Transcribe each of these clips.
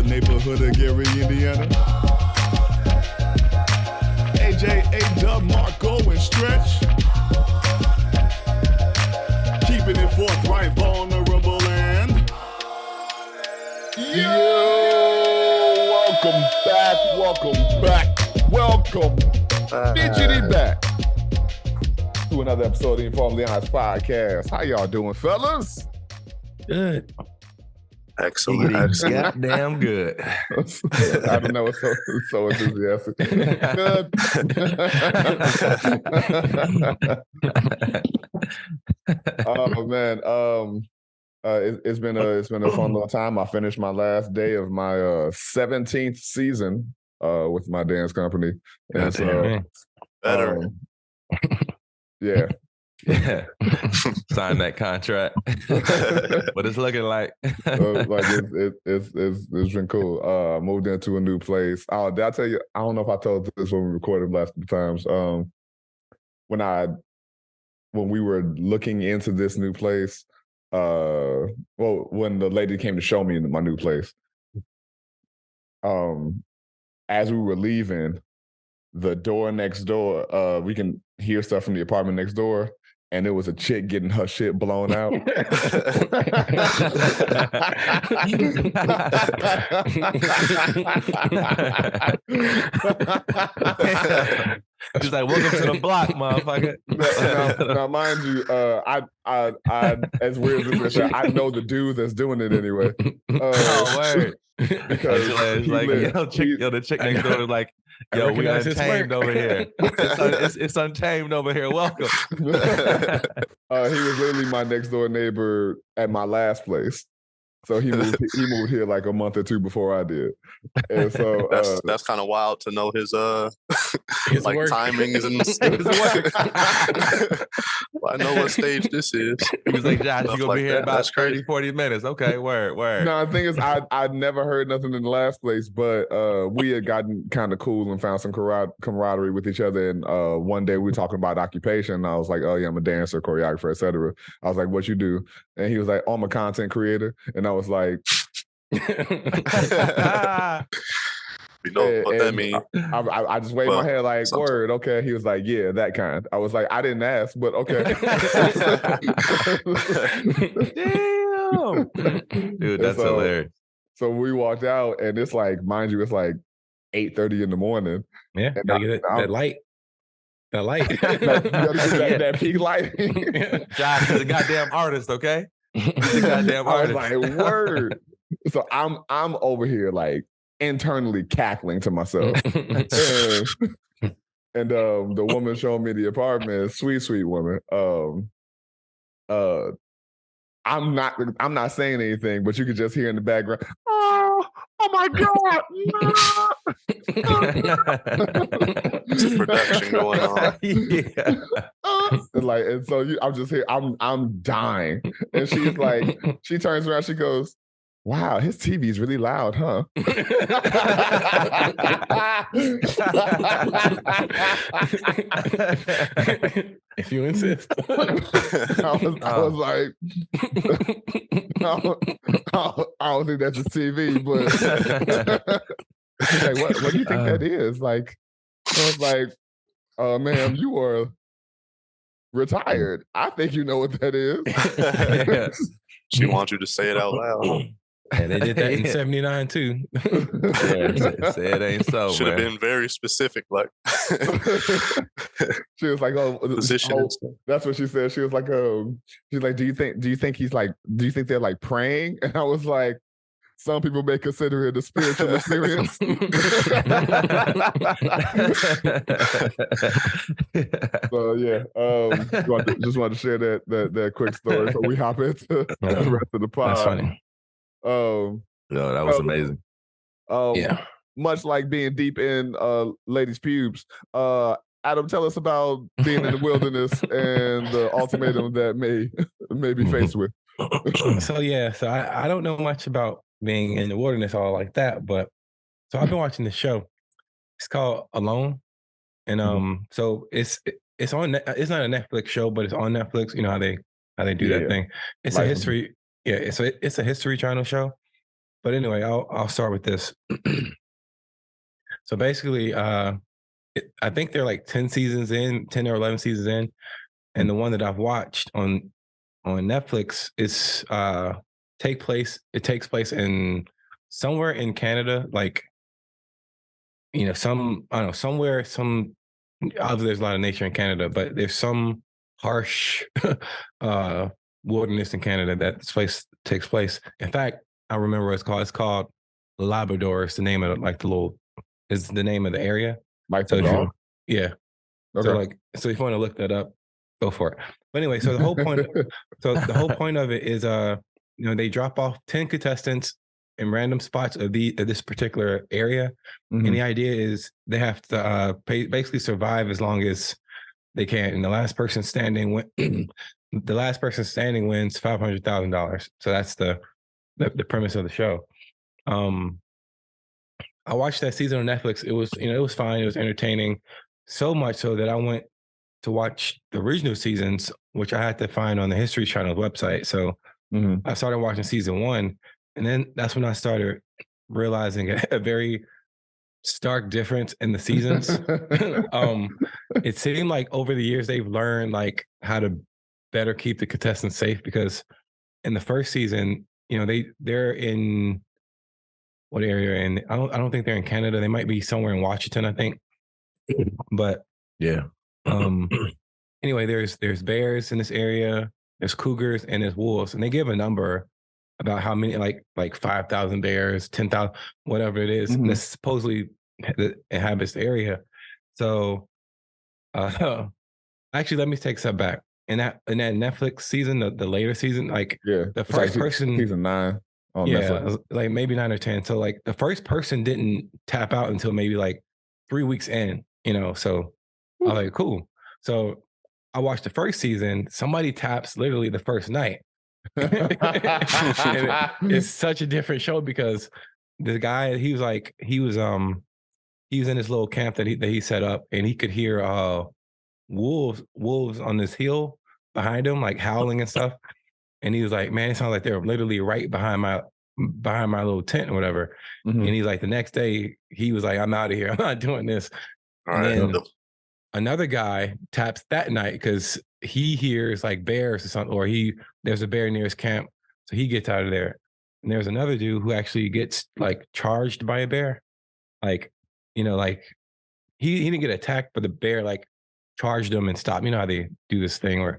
neighborhood of Gary, Indiana. AJ, A-Dub, Marco, and Stretch. Keeping it forthright, vulnerable, and... Welcome back. Digitally back to another episode of the InforMILLy podcast. How y'all doing, fellas? Good. Excellent. Goddamn good. I don't know. It's so enthusiastic. Good. Oh man. It's been a fun little time. I finished my last day of my 17th season with my dance company. And so better. Yeah. Yeah. Sign that contract. What it's looking like. It's been cool. Moved into a new place. Oh, did I tell you? I don't know if I told this when we recorded last times. When we were looking into this new place, when the lady came to show me my new place, as we were leaving, the door next door, we can hear stuff from the apartment next door. And it was a chick getting her shit blown out. She's like, "Welcome to the block, motherfucker." Now, mind you, I as weird as this is, I know the dude that's doing it anyway. Word. Because the chick next door was like, "Yo, we untamed over here. It's untamed over here. Welcome." He was literally my next door neighbor at my last place. So he moved here like a month or two before I did. And so that's kind of wild to know his like work. timing is in his work. Well, I know what stage this is. He was like, "Josh, you're gonna be here that. about 30, 40 minutes." Okay, word. No, the thing is, I'd never heard nothing in the last place, but we had gotten kind of cool and found some camaraderie with each other. And one day we were talking about occupation. I was like, "Oh yeah, I'm a dancer, choreographer, etc." I was like, "What you do?" And he was like, "Oh, I'm a content creator." And I was like, You know what that means. I just waved my head like, sometimes. Word, okay. He was like, yeah, that kind. I was like, I didn't ask, but okay. Damn. Dude, that's hilarious. So we walked out and it's like, mind you, it's like 8:30 in the morning. Yeah, and gotta get that light. That light. You gotta get that peak light. Josh is a goddamn artist, okay? He's a goddamn artist. I was like, word. So I'm over here like internally cackling to myself. and the woman showing me the apartment, sweet woman. I'm not saying anything, but you could just hear in the background, oh my God. Some production going on. Yeah. And so I'm just here, I'm dying. And she's like, she turns around, she goes, wow, his TV is really loud, huh? If you insist. I was like, I don't think that's a TV, but she's like, what do you think that is? Like, I was like, ma'am, you are retired. I think you know what that is. She wants you to say it out loud. And they did that in 79 too. Say it ain't so. Should have been very specific, like she was like, position. That's what she said. She was like, she's like, do you think they're like praying? And I was like, some people may consider it a spiritual experience. So yeah, just wanted to share that quick story. So we hop into the rest of the pod. That's funny. No, that was amazing. Yeah. Much like being deep in ladies' pubes, Adam, tell us about being in the wilderness and the ultimatum that may be faced with. So I don't know much about being in the wilderness all like that, but so I've been watching this show. It's called Alone, and so it's on. It's not a Netflix show, but it's on Netflix. You know how they do that thing. It's a history. Yeah, so it's a History Channel show, But anyway, I'll start with this. So basically, I think they're like 10 or 11 seasons in, and the one that I've watched on Netflix is it takes place in somewhere in Canada, like I don't know, somewhere, obviously there's a lot of nature in Canada, but there's some harsh wilderness in Canada that this place takes place. In fact, I remember what it's called. It's called Labrador. It's the name of is the name of the area. Like the dog? Yeah. Okay. So if you want to look that up, go for it. But anyway, so the whole point of it is they drop off 10 contestants in random spots of this particular area. Mm-hmm. And the idea is they have to basically survive as long as they can. And the last person standing wins $500,000. So that's the premise of the show. I watched that season on Netflix. It was fine. It was entertaining, so much so that I went to watch the original seasons, which I had to find on the History Channel website. So I started watching season 1, and then that's when I started realizing a very stark difference in the seasons. It seemed like over the years they've learned like how to better keep the contestants safe, because in the first season, they're in what area? And I don't think they're in Canada. They might be somewhere in Washington, I think. But yeah. Anyway, there's bears in this area, there's cougars, and there's wolves, and they give a number about how many, like 5,000 bears, 10,000, whatever it is, that supposedly inhabits the area. So, actually, let me take a step back. In that Netflix season, the later season, the first person, season 9. Netflix. Like maybe 9 or 10. So like the first person didn't tap out until maybe like 3 weeks in, so I was like, cool. So I watched the first season. Somebody taps literally the first night. It's such a different show because the guy, he was in this little camp that he set up, and he could hear wolves on this hill behind him, like howling and stuff. And he was like, man, it sounds like they're literally right behind my little tent or whatever. And he's like, the next day, he was like, I'm out of here. I'm not doing this. And then another guy taps that night because he hears like bears or something, or there's a bear near his camp. So he gets out of there. And there's another dude who actually gets like charged by a bear. Like, he didn't get attacked, but the bear like charged him and stopped. You know how they do this thing where,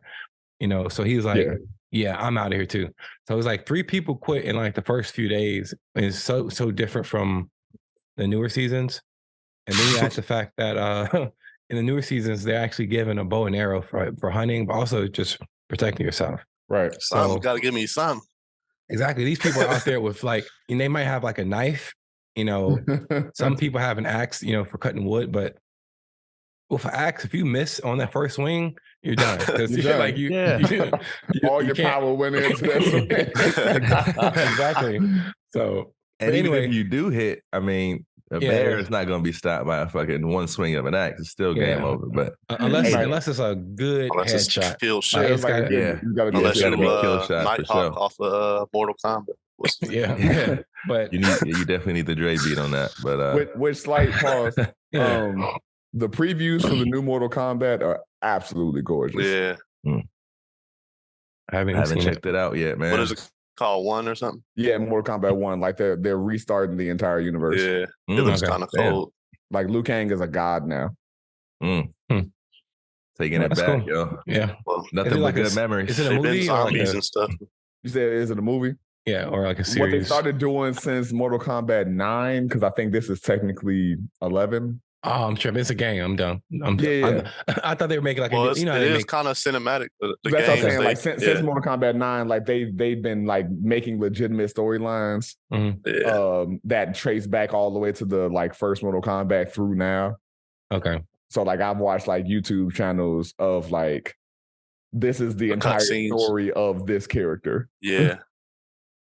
so he was like, yeah, I'm out of here too. So it was like 3 people quit in like the first few days. It's so different from the newer seasons. And then you add the fact that in the newer seasons, they're actually given a bow and arrow for hunting, but also just protecting yourself. Right. Some gotta give me some. Exactly. These people are out there with and they might have like a knife, some people have an axe, for cutting wood, but with an axe, if you miss on that first swing, you're done. Because all your power went into that. Exactly. So, and anyway, if you do hit, I mean, a bear is not going to be stopped by a fucking one swing of an axe. It's still game over. But unless it's a good headshot, kill shot. You got to be kill shot. Nighthawk off of Mortal Kombat. But you definitely need the Dre beat on that. But with slight pause, the previews for the new Mortal Kombat are absolutely gorgeous. Yeah. I haven't checked it out yet, man. What is it called? 1 or something? Yeah, Mortal Kombat 1. Like they're restarting the entire universe. Yeah. It looks kind of cold. Like Liu Kang is a god now. Taking it back, cool. yo. Yeah. Well, nothing but good memories. Is it a movie? Zombies and stuff. You said, is it a movie? Yeah, or like a series. What they started doing since Mortal Kombat 9, because I think this is technically 11. Oh, I'm sure it's a game. I'm done. I thought they were making like it is kind of cinematic. That's what I'm saying. Like since Mortal Kombat 9, like they've been like making legitimate storylines that trace back all the way to the like first Mortal Kombat through now. Okay. So like I've watched like YouTube channels of like this is the entire story of this character. Yeah.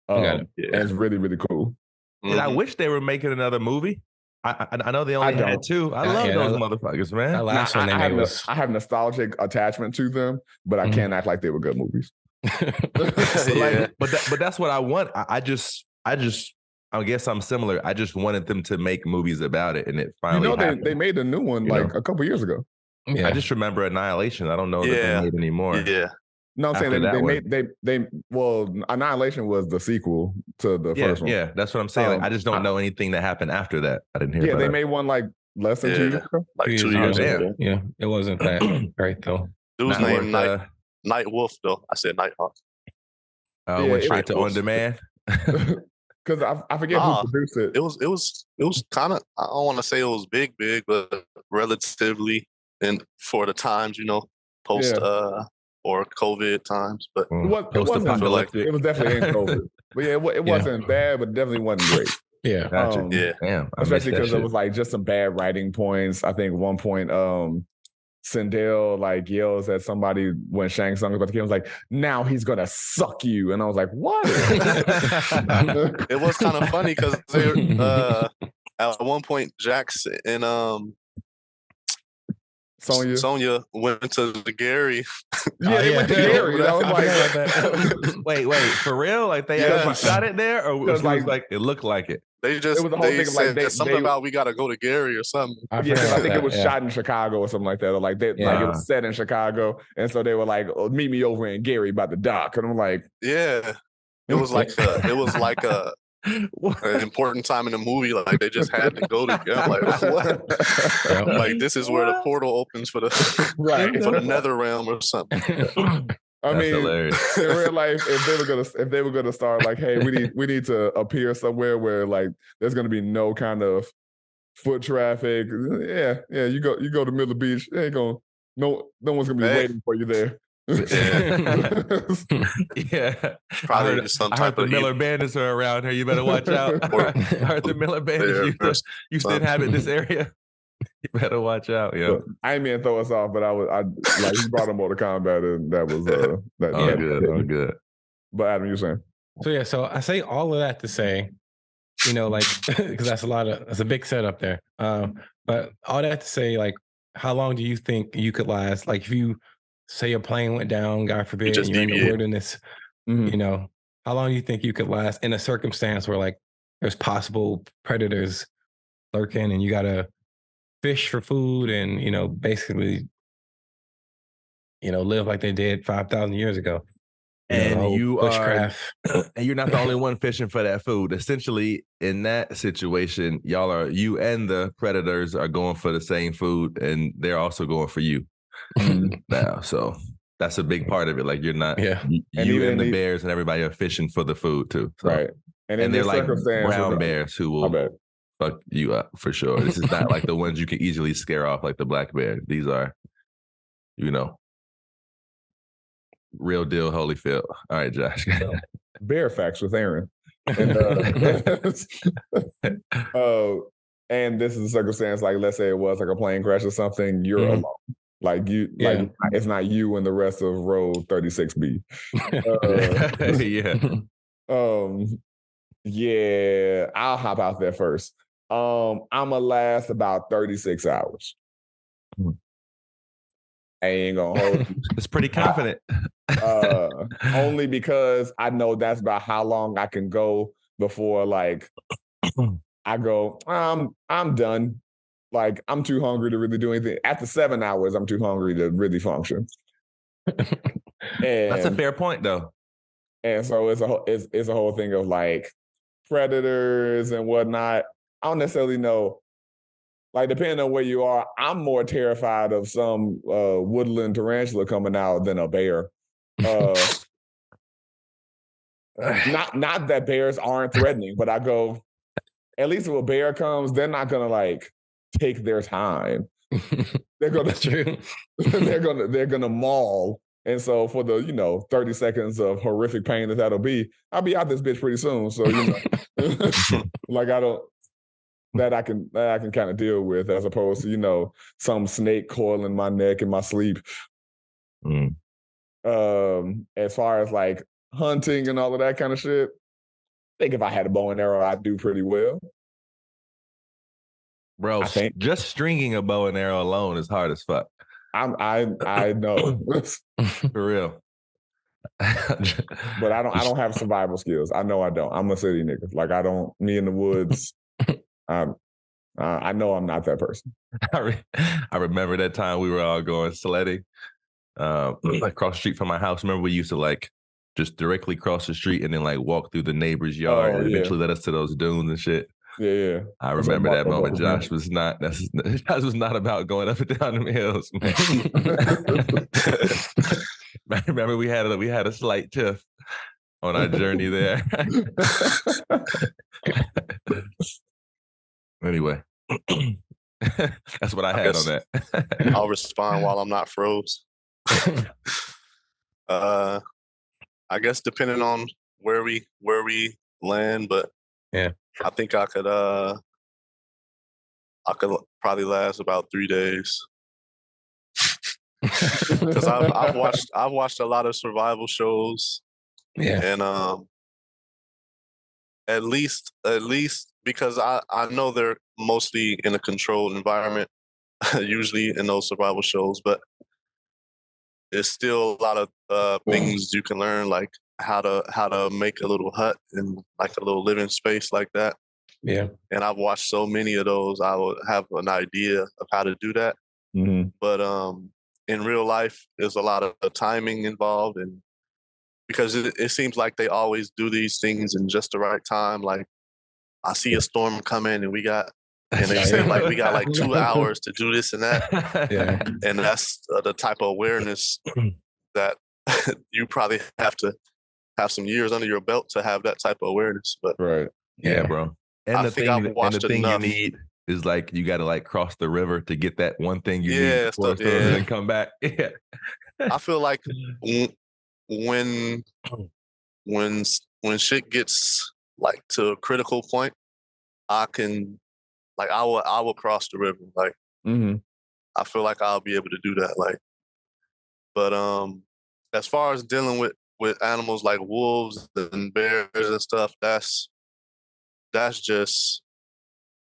And it's really, really cool. And I wish they were making another movie. I know they only had 2. I love those motherfuckers, man. That last one I have nostalgic attachment to them, but I can't act like they were good movies. But that's what I want. I just I guess I'm similar. I just wanted them to make movies about it, and it finally happened. They made a new one like a couple years ago. Yeah. I just remember Annihilation. I don't know that they made any more. Yeah. No, I'm saying well, Annihilation was the sequel to the first one. Yeah, that's what I'm saying. Like, I just don't know anything that happened after that. I didn't hear about they made one like less than 2 years ago. Like 2 years ago. Yeah, it wasn't that great though. It was named Night Wolf though. I said Nighthawk. Went straight to On Demand. Because I forget who produced it. It was kind of, I don't want to say it was big, but relatively for the times, post or COVID times. But it was definitely in COVID. But it wasn't bad, but definitely wasn't great. Yeah. Gotcha. Damn, especially because it was like just some bad writing points. I think one point Sindel like yells at somebody when Shang Tsung is about to kill him, like, now he's gonna suck you. And I was like, what? It was kind of funny because at one point Jax and Sonya went to the Gary. They went to Gary. I was like, wait, for real? Like they shot it there, or was like it looked like it? They just said something about we gotta go to Gary or something. I think it was shot in Chicago or something like that, or like it was set in Chicago, and so they were like, meet me over in Gary by the dock, and I'm like, it was like an important time in the movie. Like they just had to go together. I'm like, what? Like this is where the portal opens for the for the nether realm or something. I mean, hilarious. In real life, if they were gonna start like, hey, we need to appear somewhere where like there's gonna be no kind of foot traffic. Yeah, you go to the middle of the beach. Ain't gonna no one's gonna be waiting for you there. Probably some type of Miller Bandits are around here. You better watch out. I heard the Miller Bandits used to inhabit this area. You better watch out, yo. I didn't mean to throw us off, but I like he brought him Mortal Kombat, and that was good. But Adam, you were saying? So I say all of that to say, like because that's a big setup there. But all that to say, like, how long do you think you could last? Like, if you say a plane went down, God forbid, and you're in the wilderness, how long do you think you could last in a circumstance where like there's possible predators lurking, and you gotta fish for food and basically live like they did 5,000 years ago. And you're not the only one fishing for that food. Essentially, in that situation, you and the predators are going for the same food, and they're also going for you now. So that's a big part of it. Like you're not, you and the bears and everybody are fishing for the food too. So. Right. And they're like brown bears who will fuck you up for sure. This is not like the ones you can easily scare off like the black bear. These are, real deal Holyfield. All right, Josh. Bear facts with Aaron. And, and this is a circumstance like, let's say it was like a plane crash or something. You're alone. Like it's not you and the rest of road 36B. I'll hop out there first. I'ma last about 36 hours. I ain't gonna hold you. It's pretty confident. Only because I know that's about how long I can go before like I go, I'm done. Like I'm too hungry to really do anything. After 7 hours, I'm too hungry to really function. That's a fair point though. And so it's a whole thing of like predators and whatnot. I don't necessarily know. Like, depending on where you are, I'm more terrified of some woodland tarantula coming out than a bear. Not that bears aren't threatening, but I go, at least if a bear comes, they're not gonna like take their time. They're gonna maul. And so for the 30 seconds of horrific pain that'll be, I'll be out this bitch pretty soon. So like I can kind of deal with, as opposed to some snake coiling my neck in my sleep. As far as like hunting and all of that kind of shit, I think if I had a bow and arrow, I'd do pretty well. Bro, just stringing a bow and arrow alone is hard as fuck. I know. For real. But I don't have survival skills. I know I don't. I'm a city nigga. Like I don't. Me in the woods. I know I'm not that person. I remember that time we were all going sledding across the street from my house. Remember we used to like just directly cross the street and then like walk through the neighbor's yard and eventually let us to those dunes and shit. Yeah. I remember that moment. Josh was not about going up and down the hills, man. I remember we had a slight tiff on our journey there. Anyway, that's what I had on that. I'll respond while I'm not froze. I guess depending on where we land, but yeah, I think I could probably last about 3 days. Because I've watched a lot of survival shows. Yeah. And at least because I know they're mostly in a controlled environment, usually in those survival shows, but there's still a lot of things you can learn, like how to make a little hut and like a little living space like that. Yeah. And I've watched so many of those, I would have an idea of how to do that. Mm-hmm. But in real life, there's a lot of timing involved, and because it seems like they always do these things in just the right time. Like I see a storm coming, and they say like we got like 2 hours to do this and that. Yeah. And that's the type of awareness that you probably have to have some years under your belt to have that type of awareness. But right, yeah, bro. And the thing you need is like you got to like cross the river to get that one thing you need before and come back. Yeah, I feel like when shit gets like to a critical point, I will cross the river. Like I feel like I'll be able to do that. Like, but as far as dealing with animals like wolves and bears and stuff, that's just,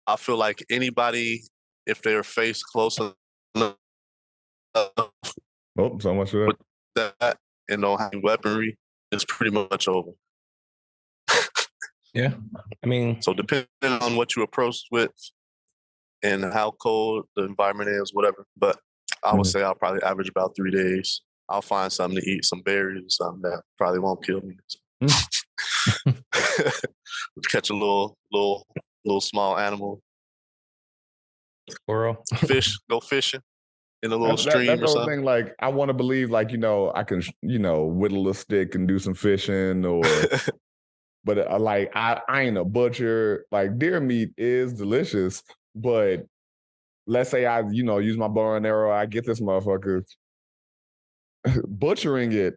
I feel like anybody, if they're faced close enough so much for that and don't have weaponry, it's pretty much over. Yeah. I mean, so depending on what you approach with and how cold the environment is, whatever. But I would say I'll probably average about 3 days. I'll find something to eat, some berries or something that probably won't kill me. Catch a little small animal. Squirrel. Fish, go fishing in a little stream that's or something. Thing, like I want to believe like, I can, whittle a stick and do some fishing or but like I ain't a butcher. Like deer meat is delicious, but let's say I, use my bow and arrow, I get this motherfucker. Butchering it,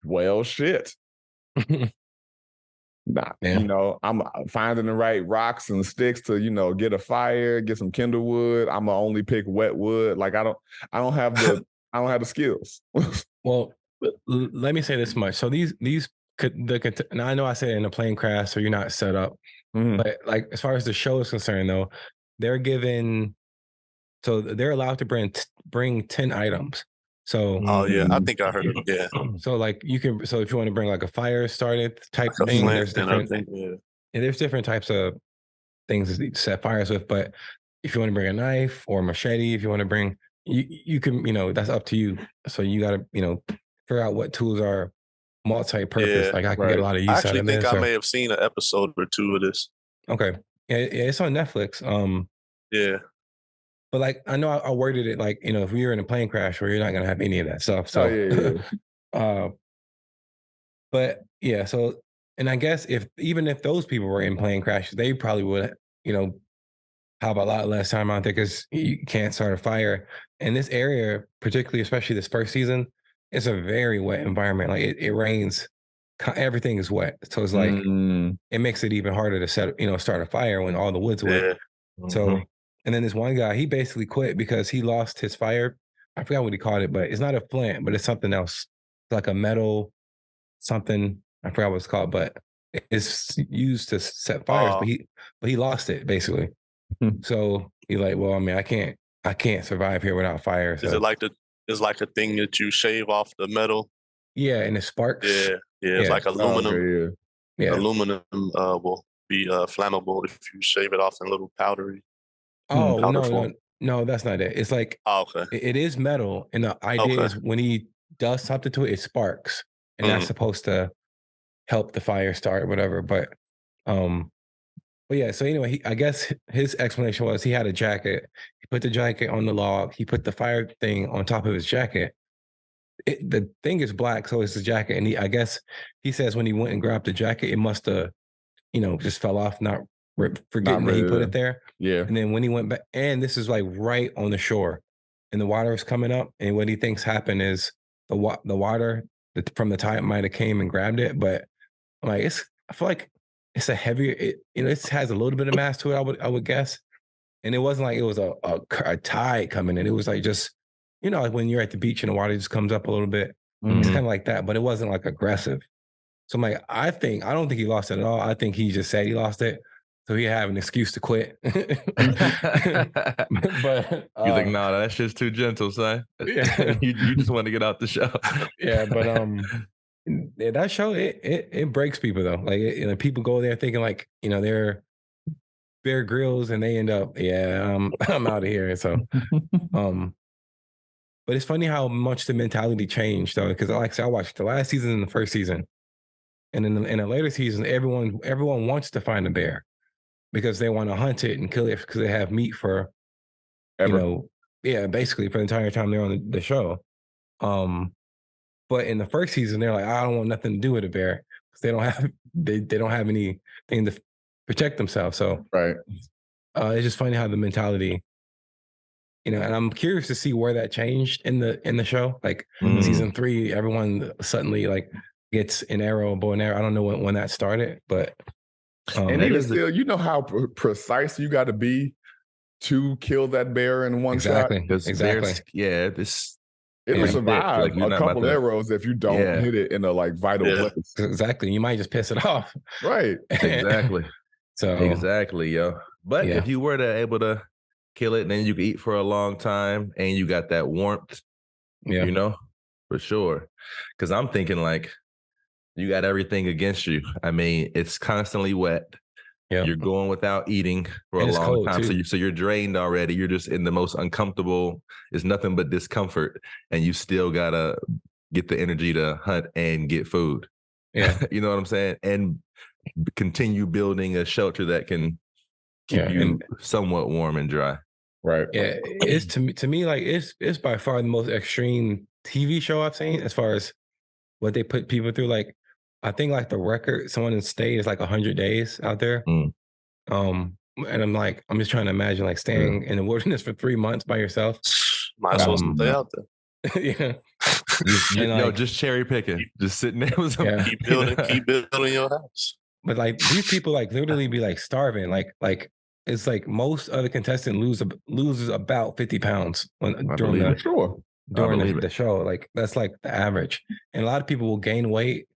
well, shit. Nah, I'm finding the right rocks and sticks to, get a fire, get some kindle wood. I'm gonna only pick wet wood. Like I don't have the skills. Well, let me say this much. So now I know I said it in a plane crash, so you're not set up. But like as far as the show is concerned, though, they're allowed to bring 10 items. So I think I heard of it. Yeah. So like if you want to bring like a fire started type thing, there's different there's different types of things to set fires with. But if you want to bring a knife or a machete, if you want to bring, you can, that's up to you. So you got to, figure out what tools are multi-purpose. Like I can get a lot of use out of this. I actually think I may have seen an episode or two of this. Okay. Yeah, it's on Netflix. Yeah. But like I know I worded it like, if we were in a plane crash where you're not gonna have any of that stuff. So but yeah, so and I guess even if those people were in plane crashes, they probably would, have a lot less time out there because you can't start a fire. And this area, particularly, especially this first season, it's a very wet environment. Like it rains, everything is wet. So it's like it makes it even harder to start a fire when all the wood's wet. So and then this one guy, he basically quit because he lost his fire. I forgot what he called it, but it's not a flint, but it's something else. It's like a metal something. I forgot what it's called, but it's used to set fires. But he lost it basically. So he's like, well, I mean, I can't survive here without fire. So. Is it like it's like a thing that you shave off the metal Yeah, and it sparks. Yeah, it's like aluminum. Okay, yeah. Aluminum will be flammable if you shave it off in little powder form. No, that's not it. It's like okay. it is metal, and the idea is when he does something to it, it sparks, and that's supposed to help the fire start or whatever. But yeah, so anyway, I guess his explanation was he had a jacket. He put the jacket on the log. He put the fire thing on top of his jacket. The thing is black, so it's his jacket. And I guess he says when he went and grabbed the jacket, it must have, just fell off, not forgetting that he put it there. Yeah. And then when he went back, and this is like right on the shore, and the water is coming up, and what he thinks happened is the water from the tide might have came and grabbed it, but like I feel like it's a heavier. It has a little bit of mass to it. I would guess, and it wasn't like it was a tide coming in. It was like just like when you're at the beach and the water just comes up a little bit. It's kind of like that, but it wasn't like aggressive. So I'm like, I don't think he lost it at all. I think he just said he lost it, so he have an excuse to quit. But you're like, no, that's just too gentle, son. Yeah. you just want to get out the show. Yeah, but that show it breaks people though. Like people go there thinking like they're Bear Grylls, and they end up I'm out of here. So but it's funny how much the mentality changed though, because like I said, I watched the last season and the first season, and in the later season, everyone wants to find a bear because they want to hunt it and kill it because they have meat for basically for the entire time they're on the show. But in the first season, they're like, I don't want nothing to do with a bear because they don't have anything to protect themselves. So right, it's just funny how the mentality, and I'm curious to see where that changed in the show. Like season 3, everyone suddenly like gets an arrow, bow and arrow. I don't know when that started, but and even still, how precise you got to be to kill that bear in one shot. Exactly. It'll survive a couple arrows if you don't hit it in a vital place. Exactly. You might just piss it off. Right. Exactly. Exactly, yo. But if you were able to kill it, then you could eat for a long time and you got that warmth, for sure. Because I'm thinking like you got everything against you. I mean, it's constantly wet. Yeah. You're going without eating for a long time. So you're drained already. You're just in the most uncomfortable. It's nothing but discomfort. And you still got to get the energy to hunt and get food. Yeah. You know what I'm saying? And continue building a shelter that can keep you somewhat warm and dry. Right. Yeah. It's to me like it's by far the most extreme TV show I've seen as far as what they put people through. Like, I think like the record someone in stay is like 100 days out there. And I'm just trying to imagine like staying in the wilderness for 3 months by yourself. Might as well stay out there. Yeah. Just cherry picking, just sitting there with some, keep building your house. But like these people like literally be like starving. Like it's like most other contestants loses about 50 pounds during the show. Like that's like the average. And a lot of people will gain weight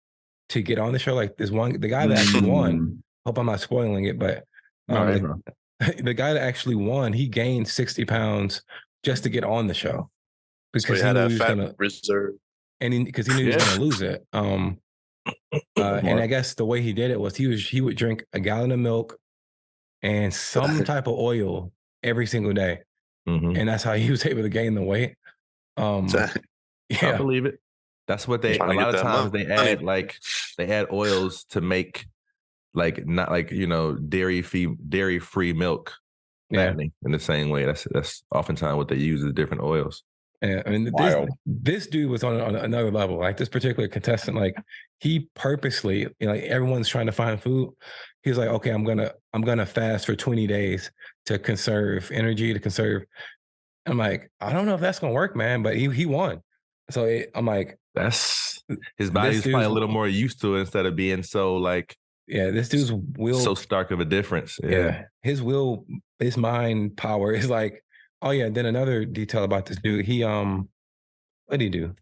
to get on the show. Like the guy that actually won, hope I'm not spoiling it, but the guy that actually won, he gained 60 pounds just to get on the show. Because he knew he was gonna reserve. And because he knew he was gonna lose it. And I guess the way he did it was he would drink a gallon of milk and some type of oil every single day. And that's how he was able to gain the weight. I believe it. That's what a lot of times they add oils to make like not like dairy free milk fattening in the same way. That's oftentimes what they use is different oils. Yeah, I mean this dude was on another level. Like this particular contestant, like he purposely, like everyone's trying to find food. He's like, okay, I'm gonna fast for 20 days to conserve energy, to conserve. I'm like, I don't know if that's gonna work, man, but he won. So I'm like, that's his body's probably a little more used to it instead of being so like, this dude's will so stark of a difference. His mind power is like, oh yeah. Then another detail about this dude, he what did he do?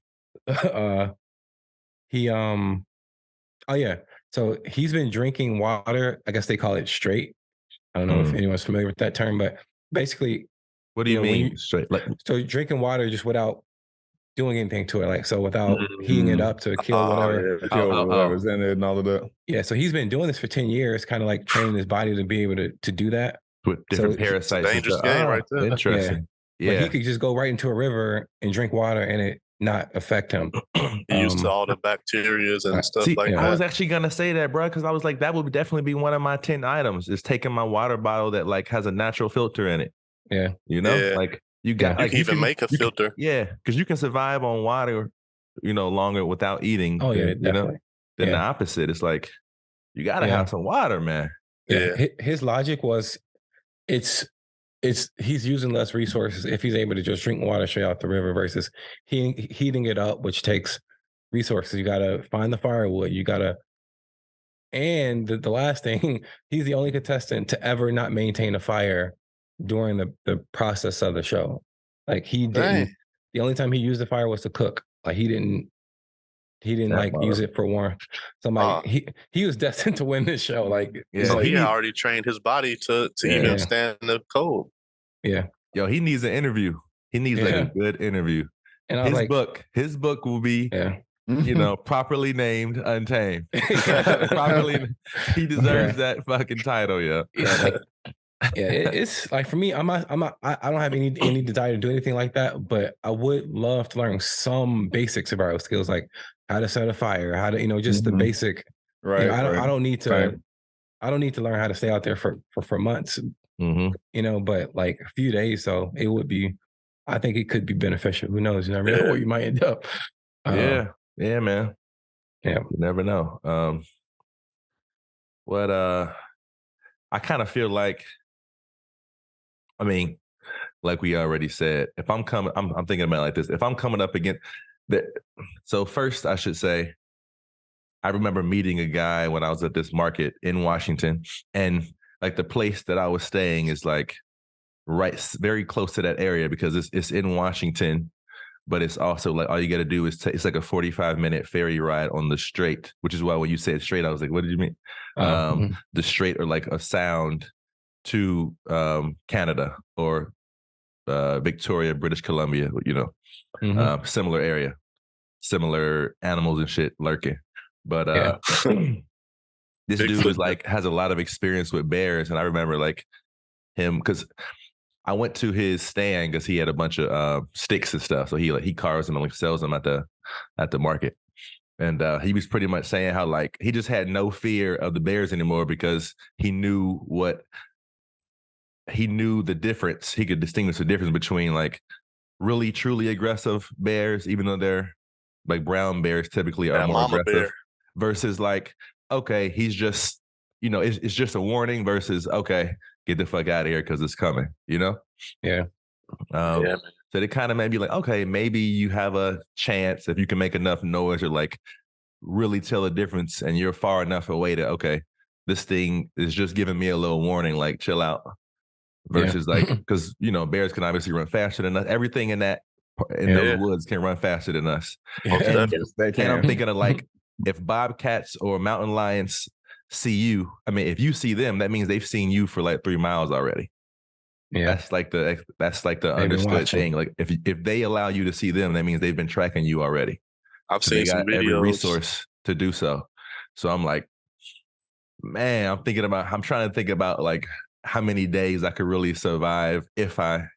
So he's been drinking water. I guess they call it straight. I don't know if anyone's familiar with that term, but basically, what do you mean straight? So drinking water just without doing anything to it, like so without heating it up to kill whatever. Yeah, kill whatever's in it and all of that. Yeah, so he's been doing this for 10 years, kind of like training his body to be able to do that. With different parasites. Dangerous game right there. Interesting. Yeah. Like he could just go right into a river and drink water and it not affect him. Used to all the bacteria and stuff like that. I was actually gonna say that, bro, because I was like, that would definitely be one of my 10 items is taking my water bottle that like has a natural filter in it. Yeah. You know, like you got you can make a filter. Because you can survive on water, longer without eating. Oh yeah, definitely. Then the opposite. It's like you gotta have some water, man. Yeah. His logic was he's using less resources if he's able to just drink water straight out the river versus heating it up, which takes resources. You gotta find the firewood. You gotta, and the last thing, he's the only contestant to ever not maintain a fire during the process of the show. Like he didn't. The only time he used the fire was to cook. Like he didn't like use it for warmth. So I'm like, he was destined to win this show. Like, so he already trained his body to even stand the cold. Yeah. Yo, he needs an interview. He needs like a good interview. And his book will be properly named Untamed. He deserves that fucking title, it's like for me, I don't have any desire to do anything like that, but I would love to learn some basic survival skills, like how to set a fire, how to just the basic. Right. I don't need to. I don't need to learn how to stay out there for months. But like a few days, so it would be. I think it could be beneficial. Who knows? You never know where you might end up. Yeah, man. Yeah, you never know. I kind of feel like. I mean, like we already said, if I'm coming, I'm thinking about it like this. If I'm coming up against so first I should say, I remember meeting a guy when I was at this market in Washington, and like the place that I was staying is like very close to that area because it's in Washington, but it's also like all you got to do is it's like a 45-minute ferry ride on the Strait, which is why when you said Strait, I was like, what did you mean? The Strait or like a sound to Canada or Victoria, British Columbia, similar area, similar animals and shit lurking. But this dude is like has a lot of experience with bears, and I remember like him because I went to his stand because he had a bunch of sticks and stuff. So he carves them and like sells them at the market. And he was pretty much saying how like he just had no fear of the bears anymore because he knew the difference. He could distinguish the difference between like really truly aggressive bears, even though they're like brown bears typically are more aggressive, bear. Versus like, okay, he's just, it's just a warning versus, okay, get the fuck out of here because it's coming, Yeah. So they kind of made me like, okay, maybe you have a chance if you can make enough noise or like really tell the difference and you're far enough away to, okay, this thing is just giving me a little warning, like chill out. Versus like, because bears can obviously run faster than us. Everything in those woods can run faster than us. And I'm thinking of like, if bobcats or mountain lions see you, I mean, if you see them, that means they've seen you for like 3 miles already. Yeah, that's like the understood thing. Like if they allow you to see them, that means they've been tracking you already. I've seen some videos. Every resource to do so. So I'm like, man, I'm trying to think about like how many days I could really survive if I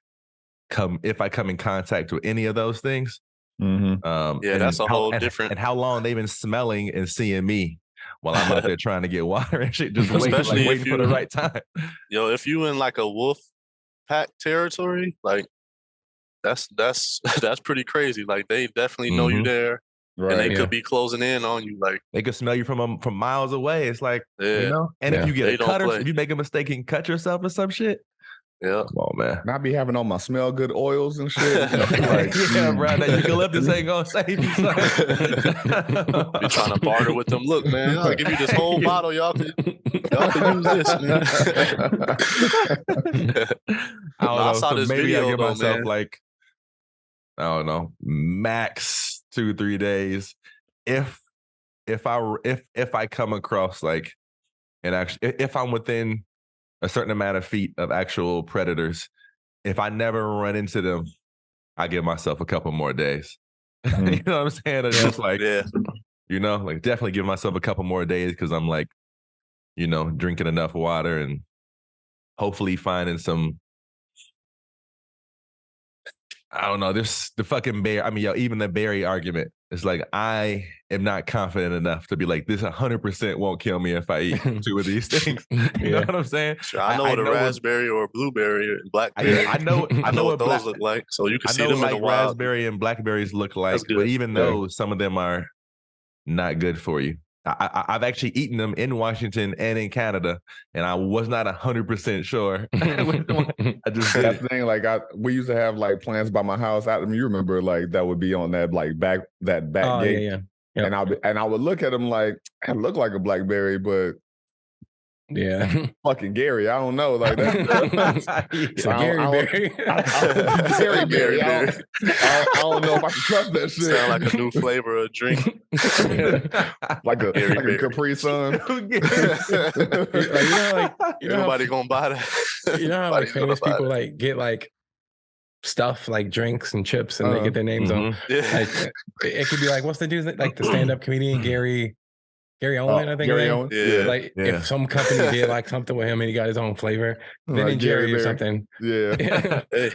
come in contact with any of those things. That's a whole different. And how long they've been smelling and seeing me while I'm out there trying to get water and shit, just waiting for the right time. Yo, if you in like a wolf pack territory, like that's pretty crazy. Like they definitely know you there. Right, and they could be closing in on you. Like they could smell you from miles away. It's like, and if you get a cut if you make a mistake and cut yourself or some shit. Yeah. Come on, man. And I be having all my smell good oils and shit. Like, bro, that eucalyptus ain't gonna save you, son. Be trying to barter with them. Look, man, I'll give you this whole bottle. Y'all can use this, man. I saw this maybe video, I give myself like, I don't know, max 2-3 days. If I come across like if I'm within a certain amount of feet of actual predators, if I never run into them, I give myself a couple more days. You know what I'm saying? It's just like, Yeah. you know, like definitely give myself a couple more days because I'm like, you know, drinking enough water and hopefully finding some, I don't know, this the fucking bear. I mean, yo, even the berry argument. It's like I am not confident enough to be like, this 100% won't kill me if I eat 2 of these things. You know what I'm saying? Sure, I know what a raspberry or a blueberry or blackberry. I know what those look like. So you can see them in the wild. Raspberry and blackberries look like, but even though some of them are not good for you. I've actually eaten them in Washington and in Canada, and I was not 100% sure. I just did. That's the thing. Like we used to have like plants by my house. I mean, you remember like that would be on that like back gate, yeah. Yep. And I would look at them like it looked like a blackberry, but yeah, fucking Gary, I don't know, like that. It's a Gary Berry. Gary Berry. I don't know if I can trust that shit. Sound like a new flavor of drink. like a Capri Sun. Nobody gonna buy that. You know how like famous people like get like stuff like drinks and chips and they get their names on. Like it could be like, what's the dude's like the stand-up comedian Gary Owen, I think. Gary Owen. Yeah. Like if some company did like something with him and he got his own flavor, Ben and Jerry or something. Yeah. Hey,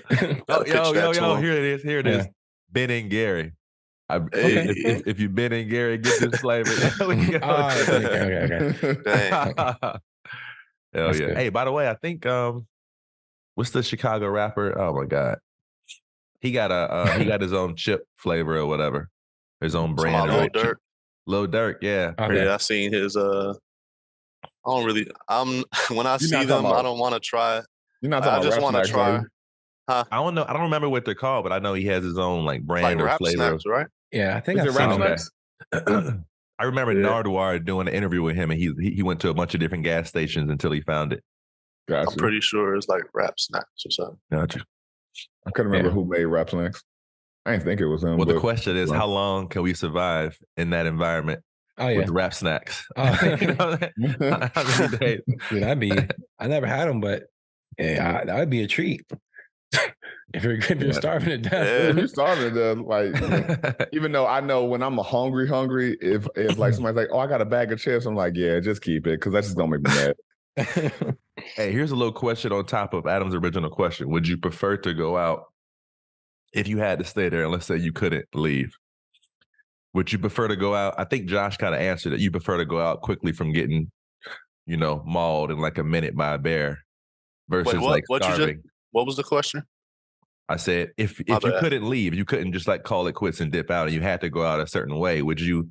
yo, here it is. Ben and Gary. If you've been in Gary, get this flavor. Okay. Dang. Hell That's yeah. good. Hey, by the way, I think what's the Chicago rapper? Oh my God. He got his own chip flavor or whatever. His own brand. Lil Durk. Lil Durk, yeah. Okay. Yeah, I seen his when I see them, I don't want to try it. You're not talking I just want to try. I don't know. I don't remember what they're called, but I know he has his own like brand or rap flavor. snacks, right? Yeah, I think Is I've it rap seen them. snacks? I remember Nardwuar doing an interview with him, and he went to a bunch of different gas stations until he found it. Gotcha. I'm pretty sure it's like rap snacks or something. Gotcha. I couldn't remember who made rap snacks. I didn't think it was him. Well, the question is, how long can we survive in that environment with rap snacks? You know, how many days? Dude, I never had them, but that would be a treat. if you're starving to death. Yeah, if you're starving to death, like even though I know when I'm hungry, if like somebody's like, oh, I got a bag of chips, I'm like, yeah, just keep it because that's just gonna make me mad. Hey, here's a little question on top of Adam's original question. Would you prefer to go out if you had to stay there and let's say you couldn't leave? Would you prefer to go out? I think Josh kind of answered it. You prefer to go out quickly from getting, mauled in like a minute by a bear versus starving. What was the question? I said, if you couldn't leave, you couldn't just like call it quits and dip out and you had to go out a certain way, would you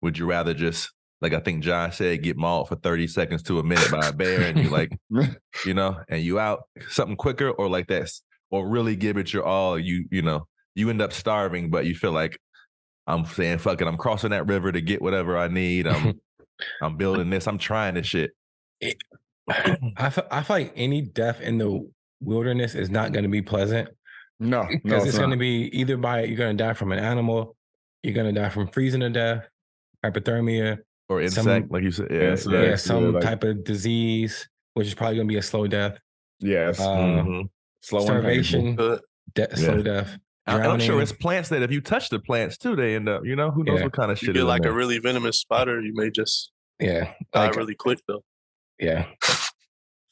rather just, like I think Josh said, get mauled for 30 seconds to a minute by a bear and you like, and you out something quicker or like that, or really give it your all, you end up starving, but you feel like, I'm saying, fuck it, I'm crossing that river to get whatever I need. I'm building this, I'm trying this shit. I feel like any death in the wilderness is not going to be pleasant. No, because it's going to be either you're going to die from an animal, you're going to die from freezing to death, hypothermia, or insect, like you said, some type of disease, which is probably going to be a slow death. Yes, slow starvation, slow death. I'm sure it's plants that if you touch the plants too, they end up, who knows what kind of shit. You get like a really venomous spider, you may just die really quick though. Yeah.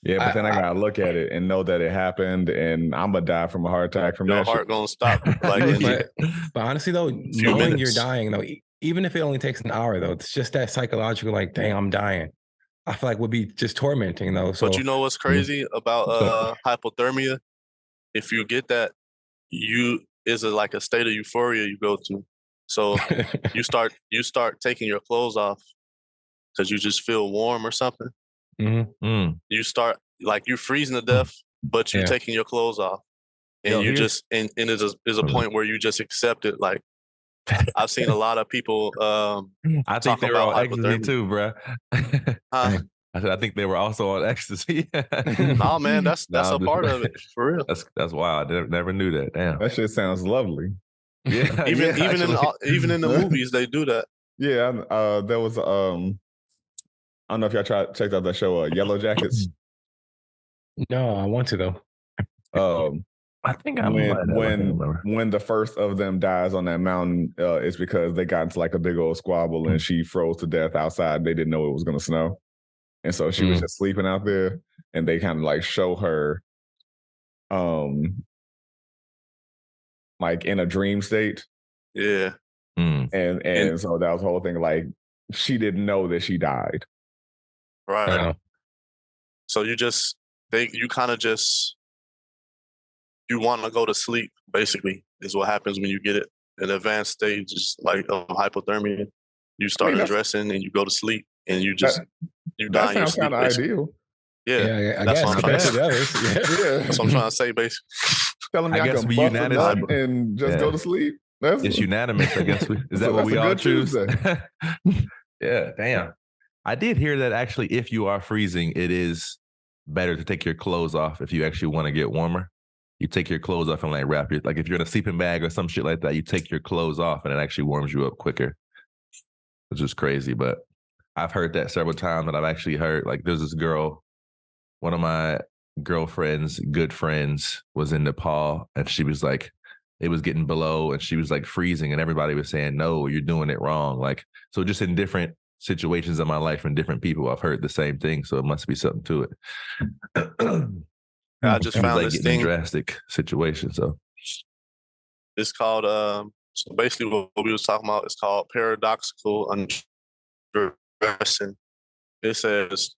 Yeah, but then I gotta look at it and know that it happened, and I'm gonna die from a heart attack from that. Your heart gonna stop. But honestly, though, knowing you're dying, though, even if it only takes an hour, though, it's just that psychological, like, dang, I'm dying. I feel like would be just tormenting, though. So, but you know what's crazy about hypothermia? If you get that, like a state of euphoria you go to. So you start taking your clothes off because you just feel warm or something. Mm-hmm. You start like you're freezing to death, but you're taking your clothes off, and you just and it is a point where you just accept it. Like I've seen a lot of people. I think they were on ecstasy too, bro. I said I think they were also on ecstasy. Nah, man, that's a part of it for real. That's wild. I never knew that. Damn, that shit sounds lovely. Yeah, even in the movies they do that. Yeah, there was I don't know if y'all checked out that show, Yellow Jackets. No, I want to though. I think I might have. When the first of them dies on that mountain, it's because they got into like a big old squabble and she froze to death outside. They didn't know it was going to snow, and so she was just sleeping out there. And they kind of like show her, like in a dream state. Yeah. And so that was the whole thing. Like she didn't know that she died. Right. So you kind of just. You want to go to sleep, basically, is what happens when you get it. An advanced stage is like of hypothermia. You start undressing and you go to sleep and you die in your sleep. Kind of ideal. Yeah, I guess. What I'm trying to say. Yeah. That's what I'm trying to say, basically. Telling me I can bust a nut and just go to sleep. It's unanimous, I guess. Is that what we all choose? Yeah, damn. I did hear that actually if you are freezing, it is better to take your clothes off if you actually want to get warmer. You take your clothes off and like wrap your, like if you're in a sleeping bag or some shit like that, you take your clothes off and it actually warms you up quicker. It's just crazy, but I've heard that several times. And I've actually heard like there's this girl, one of my girlfriend's good friends was in Nepal and she was like, it was getting below and she was like freezing and everybody was saying, no, you're doing it wrong. Like, so just in different situations in my life and different people, I've heard the same thing. So it must be something to it. I just found this thing. In a drastic situation. So it's called, so basically what we was talking about is called paradoxical undressing. It says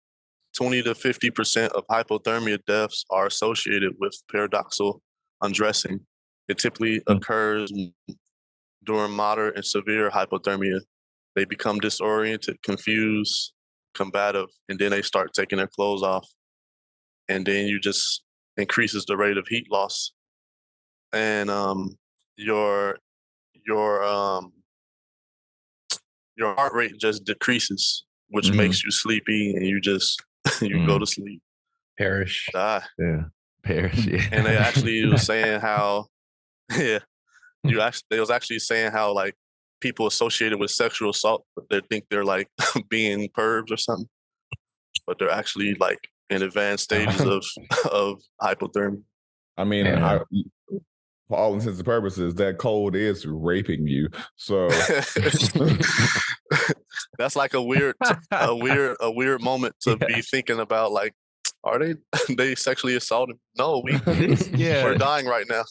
20 to 50% of hypothermia deaths are associated with paradoxical undressing. It typically occurs during moderate and severe hypothermia. They become disoriented, confused, combative, and then they start taking their clothes off. And then you just increases the rate of heat loss. And your heart rate just decreases, which makes you sleepy and you just you go to sleep. Perish. Die. Yeah. Perish. Yeah. And they actually was saying how they was actually saying how like people associated with sexual assault, they think they're like being pervs or something. But they're actually like in advanced stages of hypothermia. I mean, for all intents and purposes, that cold is raping you. So that's like a weird moment to be thinking about. Like, are they sexually assaulted? No, we're dying right now.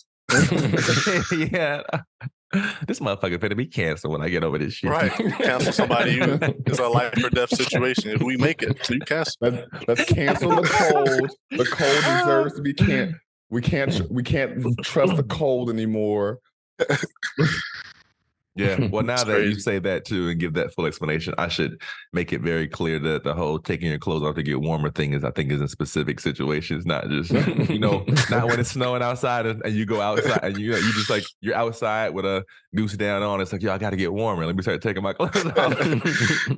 Yeah. This motherfucker better be canceled when I get over this shit. Right. Cancel somebody. It's a life or death situation. If we make it, you cancel. Let's cancel the cold. The cold deserves to be canceled. We can't trust the cold anymore. Yeah. Well, now that you say that too and give that full explanation, I should make it very clear that the whole taking your clothes off to get warmer thing is in specific situations, not just, not when it's snowing outside and you go outside and you just like, you're outside with a goose down on. It's like, yo, I got to get warmer. Let me start taking my clothes off.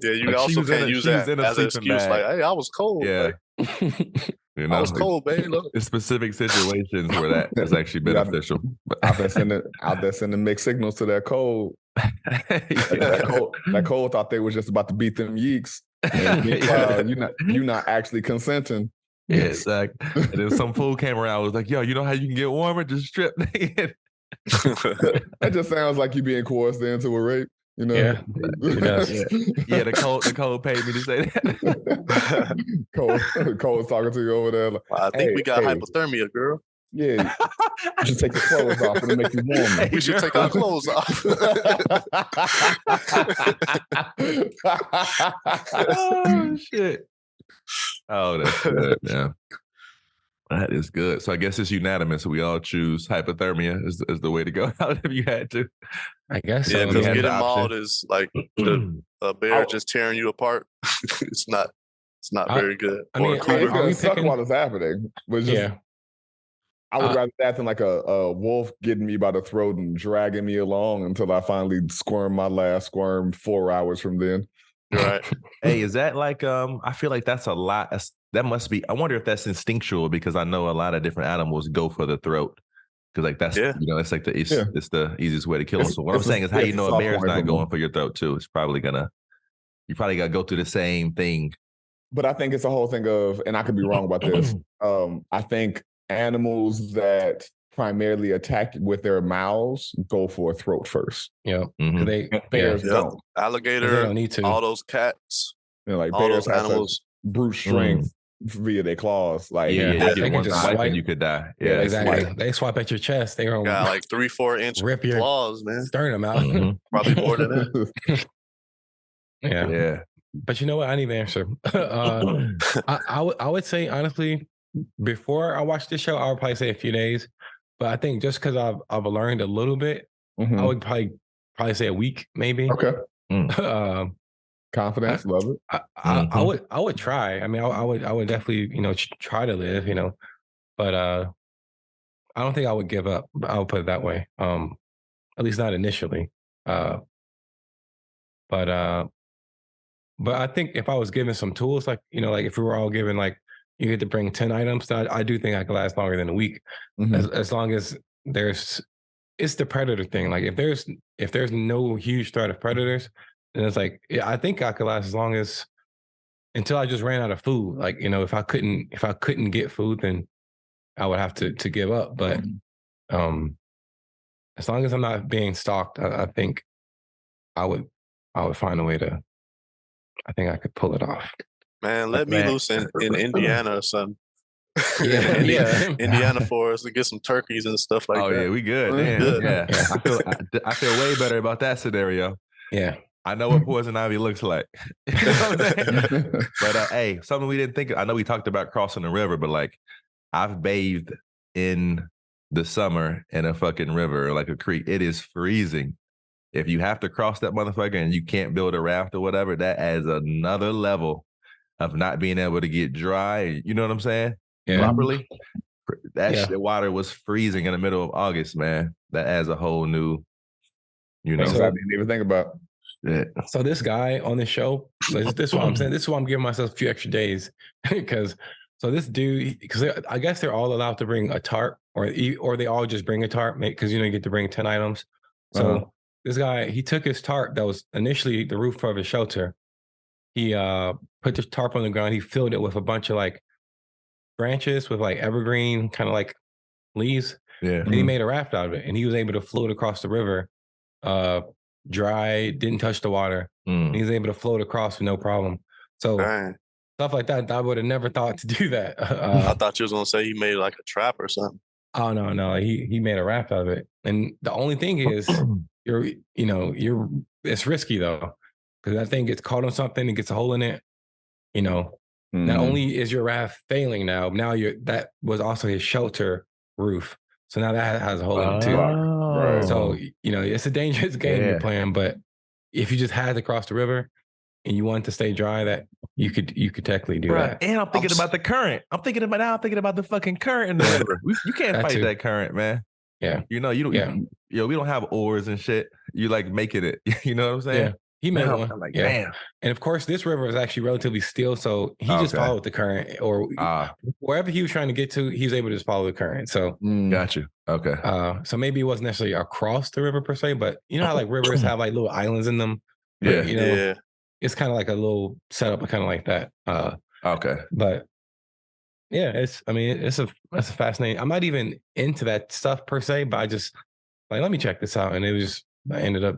Yeah, you like also can't use that as an excuse. Like, hey, I was cold. Yeah. I was cold, baby. Look. In specific situations where that is actually beneficial. Out there sending mixed signals to that cold. that cold thought they was just about to beat them yeeks. You're not actually consenting. Yeah, exactly. And then some fool came around, was like, yo, you know how you can get warmer? Just strip naked. That just sounds like you being coerced into a rape. Yeah, the cold paid me to say that. Cole's talking to you over there. Like, I think we got hypothermia, girl. Yeah, you should take your clothes off and make you warmer. We should take our clothes off. Oh shit! Oh, that's good. Yeah, that is good. So I guess it's unanimous. We all choose hypothermia as the way to go out if you had to. I guess so. Yeah, because getting mauled is like a bear just tearing you apart. It's not very good. I mean, it's gonna suck while it's happening. But I would rather that than like a wolf getting me by the throat and dragging me along until I finally squirm my last squirm 4 hours from then. Right. Hey, is that like I feel like that's a lot. That must be. I wonder if that's instinctual because I know a lot of different animals go for the throat because like that's it's like it's the easiest way to kill them. So what I'm saying is how you know a bear's not going for your throat too. It's probably you probably got to go through the same thing. But I think it's a whole thing of, and I could be wrong about this. I think animals that primarily attack with their mouths go for a throat first. Yeah, bears don't. Alligator, they don't need to. all those cats, like all bears those have animals. brute strength via their claws. Like you get one just swipe swipe. and you could die. Yeah, exactly. They swipe at your chest. They gonna got like 3-4 inch rip your claws, man. sternum out. Probably more than that. Yeah. But you know what? I need an answer. I would say honestly, before I watched this show, I would probably say a few days. But I think just because I've learned a little bit, I would probably say a week, maybe. Okay. Confidence, love it. I would try. I mean, I would definitely try to live, but I don't think I would give up. I would put it that way. At least not initially. But I think if I was given some tools, like like if we were all given like you get to bring 10 items, I do think I could last longer than a week, as long as it's the predator thing. Like if there's no huge threat of predators, then it's like I think I could last as long as until I just ran out of food. Like if I couldn't get food, then I would have to give up. But as long as I'm not being stalked, I think I would find a way to. I think I could pull it off. Man, let me loose in Indiana or something. Yeah. Indiana for us to get some turkeys and stuff like that. Oh yeah, we good. Yeah. I feel way better about that scenario. Yeah. I know what poison ivy looks like. You know what I'm saying? But hey, something we didn't think of. I know we talked about crossing the river, but like I've bathed in the summer in a fucking river, like a creek. It is freezing. If you have to cross that motherfucker and you can't build a raft or whatever, that adds another level of not being able to get dry. You know what I'm saying? Yeah. Properly. That water was freezing in the middle of August, man. That adds a whole new, Things I didn't even think about. Yeah. So this guy on the show, this is what I'm saying. This is why I'm giving myself a few extra days because this dude, because I guess they're all allowed to bring a tarp, or they all just bring a tarp because you get to bring 10 items. So this guy, he took his tarp that was initially the roof of his shelter. He put the tarp on the ground. He filled it with a bunch of like branches with like evergreen kind of like leaves. Yeah. And he made a raft out of it, and he was able to float across the river, dry, didn't touch the water. And he was able to float across with no problem. So stuff like that, I would have never thought to do that. I thought you was gonna say he made like a trap or something. Oh no, he made a raft out of it. And the only thing is, it's risky though, because that thing gets caught on something and gets a hole in it. Not only is your raft failing now that was also his shelter roof. So now that has a hole in it too. Right. So, it's a dangerous game you're playing, but if you just had to cross the river and you wanted to stay dry, that you could technically do that. And I'm thinking about the current. I'm thinking about the fucking current in the river. You can't fight that current, man. Yeah. You don't we don't have oars and shit. You like making it. You know what I'm saying? Yeah. He made one. I'm like, damn. And of course, this river is actually relatively still, so he just followed the current, or wherever he was trying to get to, he was able to just follow the current. So, got you. Okay. So maybe it wasn't necessarily across the river per se, but you know how like rivers have like little islands in them. But, it's kind of like a little setup, kind of like that. Okay. But yeah, it's a fascinating. I'm not even into that stuff per se, but I just like let me check this out, and I ended up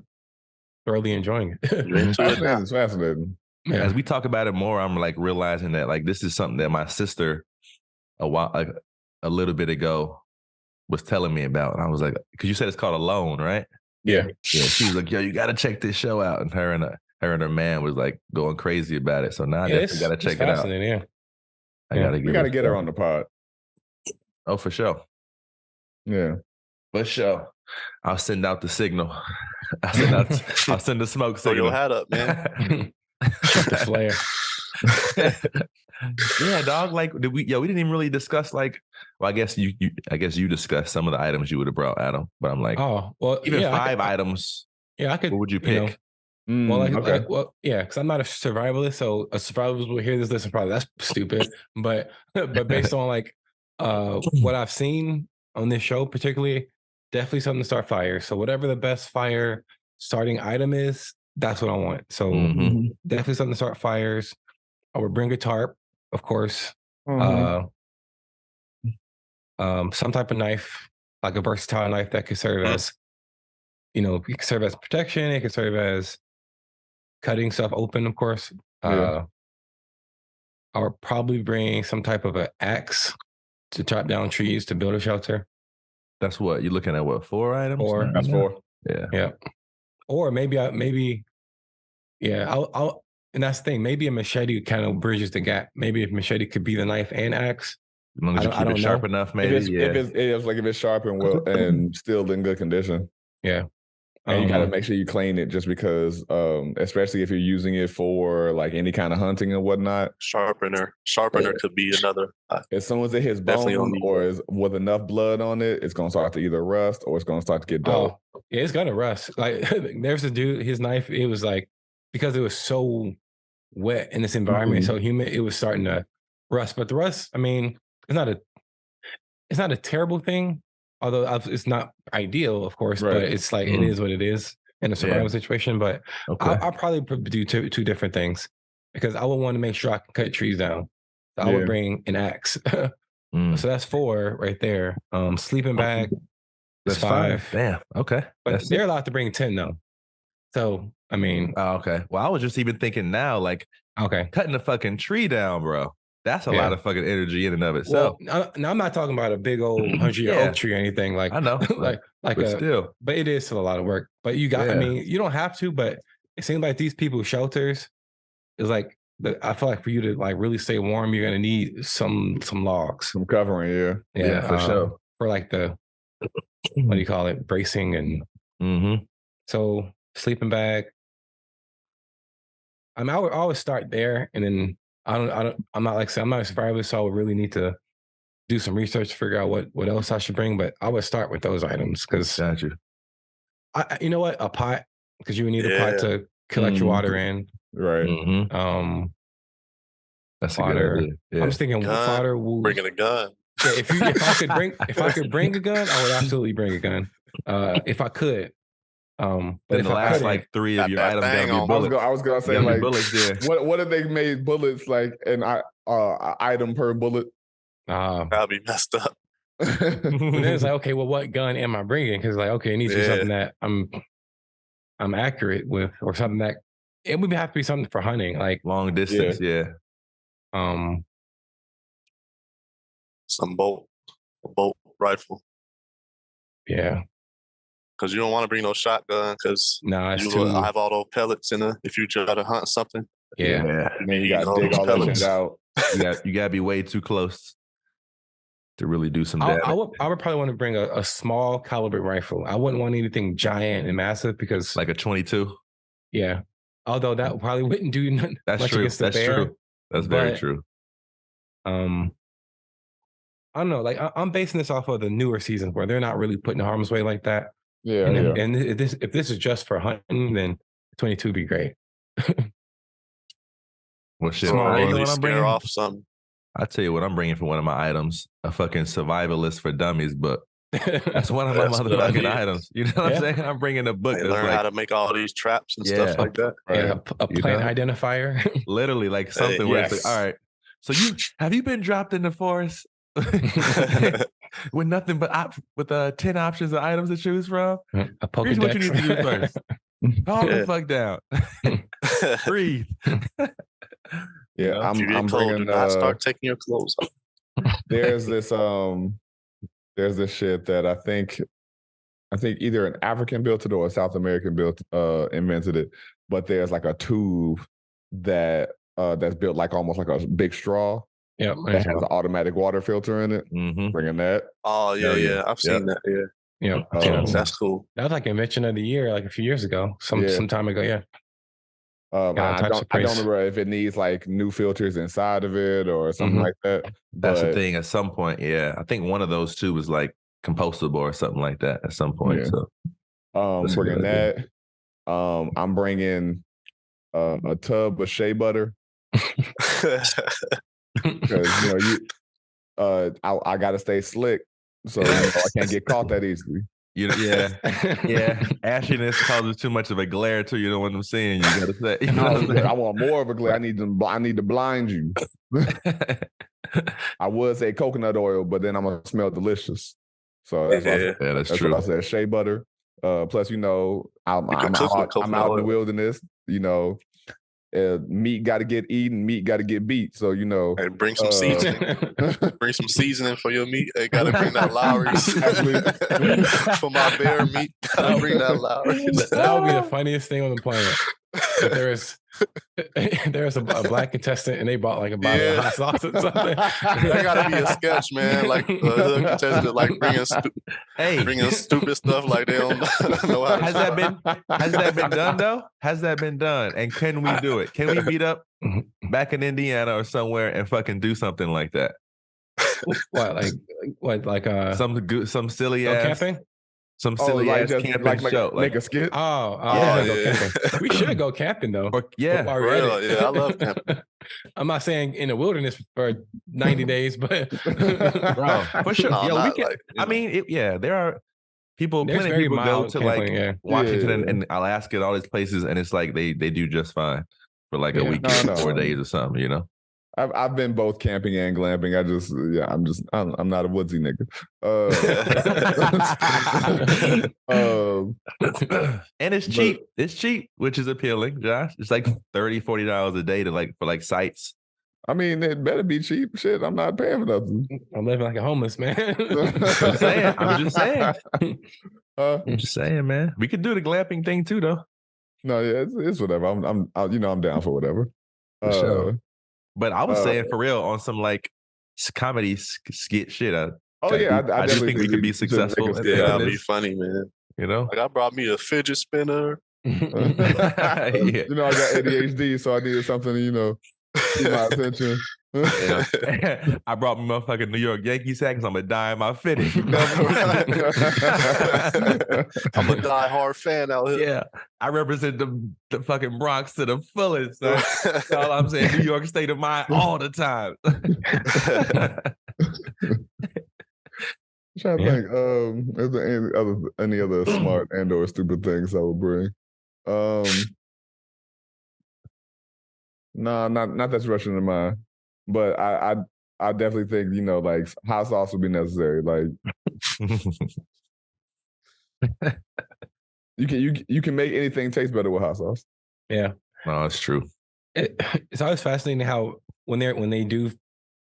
thoroughly enjoying it. It's fascinating. Yeah. As we talk about it more, I'm like realizing that like this is something that my sister a little bit ago was telling me about, and I was like, because you said it's called Alone, right? Yeah. She was like, yo, you got to check this show out, and her and her man was like going crazy about it. So now I definitely got to check it out. Yeah. We got to get her on the pod. Oh, for sure. Yeah. For sure. I'll send out the signal. I'll send the smoke signal. Throw your hat up, man. Shoot the flare. Yeah, dog. Like, we didn't even really discuss like. Well, I guess you discussed some of the items you would have brought, Adam. But I'm like, even 5 items. Yeah, I could. What would you pick? Because I'm not a survivalist, so a survivalist will hear this list and probably that's stupid. But based on like what I've seen on this show, particularly, definitely something to start fires. So whatever the best fire starting item is, that's what I want. So definitely something to start fires. I would bring a tarp, of course. Some type of knife. like a versatile knife that could serve as, it could serve as protection. It could serve as cutting stuff open, of course. Yeah. I would probably bring some type of an axe to chop down trees to build a shelter. That's what you're looking at. What, 4 items? Or That's 4. Yeah. Or maybe I'll and that's the thing. Maybe a machete kind of bridges the gap. Maybe if machete could be the knife and axe. As long as you keep it sharp enough, maybe. If it's sharp and well and still in good condition. Yeah. And you got to make sure you clean it, just because, especially if you're using it for like any kind of hunting and whatnot. Sharpener could be another. As soon as it hits bone or is with enough blood on it, it's gonna start to either rust or it's gonna start to get dull. Oh, yeah, it's gonna rust. Like there's a dude, his knife. It was like, because it was so wet in this environment, so humid, it was starting to rust. But the rust, I mean, it's not a terrible thing. Although it's not ideal, of course, but it's like it is what it is in a survival situation. But I'll probably do two different things, because I would want to make sure I can cut trees down. So I would bring an axe. So that's 4 right there. Sleeping bag. That's 5. Damn. Okay. But they're allowed to bring 10 though. So I mean. Oh, okay. Well, I was just even thinking now, like, cutting a fucking tree down, bro. That's a lot of fucking energy in and of itself. Well, now I'm not talking about a big old 100-year oak tree or anything. Like, I know, but it is still a lot of work. But you got, I mean, you don't have to, but it seems like these people's shelters is like, I feel like for you to like really stay warm, you're gonna need some logs, some covering. Yeah, for sure. For like the what do you call it, bracing and so sleeping bag. I mean, I would always start there, and then I'm not like I said, I'm not a survivalist, so I would really need to do some research to figure out what else I should bring. But I would start with those items because you know what, a pot, because you would need a pot to collect your water in. Right. That's fodder. A good idea. Yeah. I'm just thinking fodder. Bringing a gun. Yeah, if I could bring a gun, I would absolutely bring a gun. If I could. But if the last like 3 of your items gotta be bullets. I was gonna say, like, bullets there. What if they made bullets like an item per bullet? That'd be messed up. But then it's like, okay, well, what gun am I bringing? Because like, okay, it needs to be something that I'm accurate with, or something that it would have to be something for hunting, like long distance. Some bolt rifle. Yeah. Because you don't want to bring no shotgun, because you will have all those pellets in it if you try to hunt something. Yeah. And then you got to dig all that shit out. You got to be way too close to really do some damage. I would probably want to bring a small caliber rifle. I wouldn't want anything giant and massive, because like a 22. Yeah. Although that probably wouldn't do much against the bear. True. That's very true. I don't know. Like I'm basing this off of the newer seasons where they're not really putting harm's way like that. Yeah. And if this is just for hunting, then 22 would be great. Well, shit. Scare off something. I'll tell you what I'm bringing for one of my items: a fucking survivalist for dummies book. That's one of my motherfucking items. You know what I'm saying? I'm bringing a book. They learn how to make all these traps and stuff like that. Yeah, a plant identifier. Literally, like something where it's like, all right. So have you been dropped in the forest with nothing but with 10 options of items to choose from? A Pokedex. Here's what you need to do first. Calm the fuck down. Breathe. Yeah, I'm told, bringing. Do not start taking your clothes off. There's this shit that I think either an African built it or a South American invented it, but there's like a tube that that's built like almost like a big straw. Yeah, that has an automatic water filter in it. Bringing that. Oh yeah. I've seen that. Yeah. That's cool. That was like invention of the year, like a few years ago, some time ago. Yeah. I don't remember if it needs like new filters inside of it or something like that. That's the thing. At some point, I think one of those two was like compostable or something like that. At some point, so bringing that. I'm bringing a tub of shea butter because I got to stay slick, so I can't get caught that easily. Yeah. Ashiness causes too much of a glare to you. Don't want them seeing you. Gotta say, I want more of a glare. I need to blind you. I would say coconut oil, but then I'm gonna smell delicious. So that's that's true. What I said. Shea butter. Plus, I'm out in the wilderness. Meat got to get eaten. Meat got to get beat. So and bring some seasoning. Bring some seasoning for your meat. They got to bring that Lowry's. For my bear meat, gotta bring that Lowry's. That would be the funniest thing on the planet. If there's a black contestant and they bought like a bottle of hot sauce or something. That gotta be a sketch, man. Like the hood contestant, like bringing stupid stuff like they don't know how. Has that been done though? Has that been done? And can we do it? Can we meet up back in Indiana or somewhere and fucking do something like that? Some silly ass camping? Some silly ass camping show. Make a skit. Go camping. We should go camping though. Yeah, I love camping. I'm not saying in the wilderness for 90 days, but bro, for sure. We can. There are people. Plenty of people go to camping, Washington and Alaska and all these places, and it's like they do just fine for like a weekend, 4 days or something. I've been both camping and glamping. I'm not a woodsy nigga. And it's cheap. It's cheap, which is appealing, Josh. It's like $30-$40 a day for sites. I mean, it better be cheap. Shit, I'm not paying for nothing. I'm living like a homeless man. I'm just saying, man. We could do the glamping thing too, though. No, yeah, it's whatever. I'm down for whatever. For sure. But I was saying for real on some like comedy skit shit. I do think we could be successful. That'd be funny, man. Like I brought me a fidget spinner. I got ADHD, so I needed something to keep my attention. I brought my motherfucking New York Yankees hat because I'm gonna die in my fitting. I'm a die-hard fan out here. Yeah, I represent the fucking Bronx to the fullest. So that's all I'm saying. New York state of mind all the time. I'm trying to think. Is there any other smart and/or stupid things I would bring? No, not that's rushing to mind. But I definitely think like hot sauce would be necessary. Like you can make anything taste better with hot sauce. Yeah, no, that's true. It's always fascinating how when they